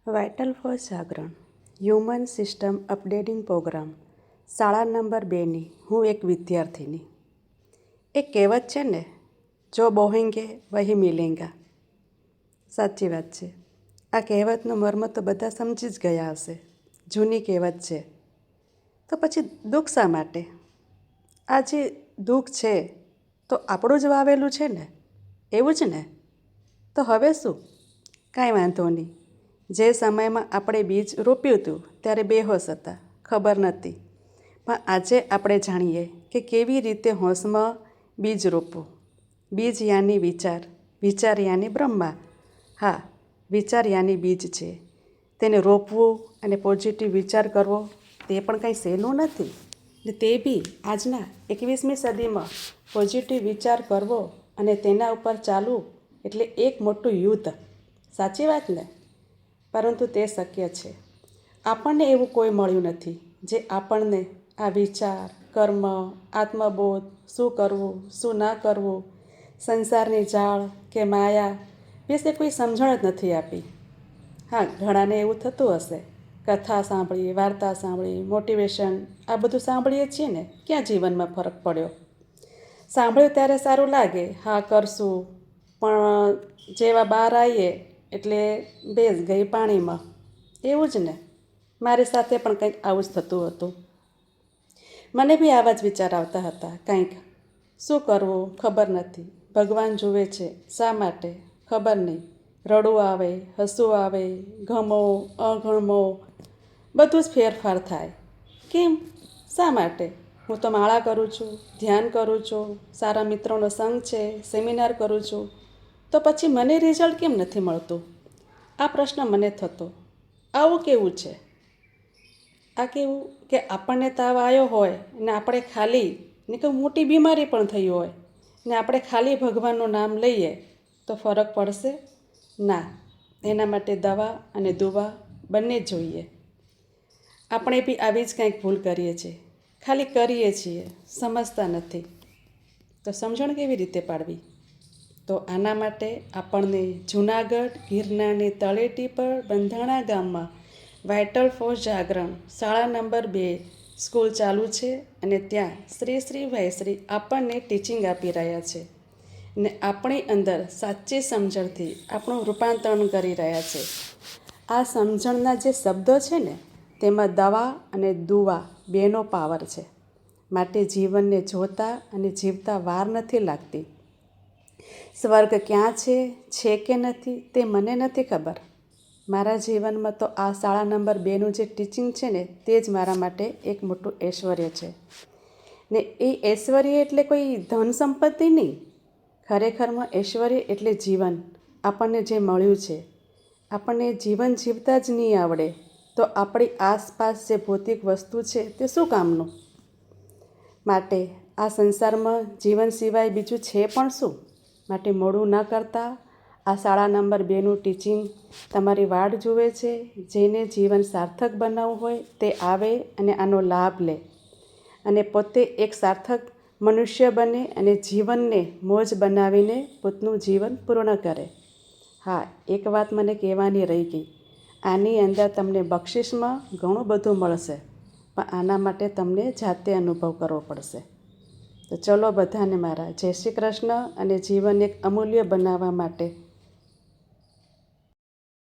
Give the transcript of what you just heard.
Vital four જાગરણ human system updating programme શાળા number 2ની હું એક વિદ્યાર્થીની. એક કહેવત છે ને, જો બોહેંગે વહી મિલેંગા. સાચી વાત છે. આ કહેવતનું મર્મ તો બધા સમજી જ ગયા હશે. જૂની કહેવત છે. તો પછી દુઃખ શા માટે? આ જે દુઃખ છે તો આપણું જ વાવેલું છે ને, એવું જ ને? તો હવે શું? કાંઈ વાંધો નહીં. જે સમયમાં આપણે બીજ રોપ્યું હતું ત્યારે બેહોશ હતા, ખબર નહોતી. પણ આજે આપણે જાણીએ કે કેવી રીતે હોશમાં બીજ રોપવું. બીજ યાની વિચાર, વિચાર યાની બ્રહ્મા. હા, વિચાર યાની બીજ છે. તેને રોપવું અને પોઝિટિવ વિચાર કરવો તે પણ કંઈ સહેલું નથી. ને તે બી આજના 21મી સદીમાં પોઝિટિવ વિચાર કરવો અને તેના ઉપર ચાલવું એટલે એક મોટું યુદ્ધ. સાચી વાત ને? પરંતુ તે શક્ય છે. આપણને એવું કોઈ મળ્યું નથી જે આપણને આ વિચાર, કર્મ, આત્મબોધ, શું કરવું, શું ના કરવું, સંસારની જાળ કે માયા વિશે કોઈ સમજણ જ નથી આપી. હા, ઘણાને એવું થતું હશે, કથા સાંભળી, વાર્તા સાંભળી, મોટિવેશન આ બધું સાંભળીએ છીએ ને, ક્યાં જીવનમાં ફરક પડ્યો? સાંભળ્યું ત્યારે સારું લાગે, હા કરશું, પણ જેવા બહાર આવીએ એટલે ભેંસ ગઈ પાણીમાં. એવું જ ને? મારી સાથે પણ કંઈક આવું જ થતું હતું. મને બી આવા જ વિચાર આવતા હતા કંઈક. શું કરવું ખબર નથી. ભગવાન જુએ છે, શા માટે ખબર નહીં. રડવું આવે, હસવું આવે, ગમો અગમો બધું જ ફેરફાર થાય. કેમ? શા માટે? હું તો માળા કરું છું, ધ્યાન કરું છું, સારા મિત્રોનો સંગ છે, સેમિનાર કરું છું, તો પછી મને રિઝલ્ટ કેમ નથી મળતું? આ પ્રશ્ન મને થતો. આવું કેવું છે? આ કેવું કે આપણને તાવ આવ્યો હોય ને આપણે ખાલી ને કોઈ મોટી બીમારી પણ થઈ હોય ને આપણે ખાલી ભગવાનનું નામ લઈએ તો ફરક પડશે? ના, એના માટે દવા અને દુવા બંને જ જોઈએ. આપણે બી આવી જ કંઈક ભૂલ કરીએ છીએ. ખાલી કરીએ છીએ, સમજતા નથી. તો સમજણ કેવી રીતે પાડવી? તો આના માટે આપણને જૂનાગઢ ગિરનારની તળેટી પર બંધાણા ગામમાં વાઇટલ ફોર જાગરણ શાળા નંબર 2 સ્કૂલ ચાલુ છે અને ત્યાં શ્રી ભાઈશ્રી આપણને ટીચિંગ આપી રહ્યા છે ને આપણી અંદર સાચી સમજણથી આપણું રૂપાંતરણ કરી રહ્યા છે. આ સમજણના જે શબ્દો છે ને તેમાં દવા અને દુવા બેનો પાવર છે. માટે જીવનને જોતા અને જીવતા વાર નથી લાગતી. સ્વર્ગ ક્યાં છે કે નથી તે મને નથી ખબર. મારા જીવનમાં તો આ શાળા નંબર 2નું જે ટીચિંગ છે ને તે જ મારા માટે એક મોટું ઐશ્વર્ય છે. ને એ ઐશ્વર્ય એટલે કોઈ ધન સંપત્તિ નહીં. ખરેખરમાં ઐશ્વર્ય એટલે જીવન. આપણને જે મળ્યું છે, આપણને જીવન જીવતા જ નહીં આવડે તો આપણી આસપાસ જે ભૌતિક વસ્તુ છે તે શું કામનું? માટે આ સંસારમાં જીવન સિવાય બીજું છે પણ શું? માટે મોડું ન કરતાં આ શાળા નંબર 2નું ટીચિંગ તમારી વાટ જુએ છે. જેને જીવન સાર્થક બનાવવું હોય તે આવે અને આનો લાભ લે અને પોતે એક સાર્થક મનુષ્ય બને અને જીવનને મોજ બનાવીને પોતાનું જીવન પૂર્ણ કરે. હા, એક વાત મને કહેવાની રહી ગઈ. આની અંદર તમને બક્ષિસમાં ઘણું બધું મળશે, પણ આના માટે તમને જાતે અનુભવ કરવો પડશે. તો ચલો બધાને મારા જય શ્રી કૃષ્ણ અને જીવન એક અમૂલ્ય બનાવવા માટે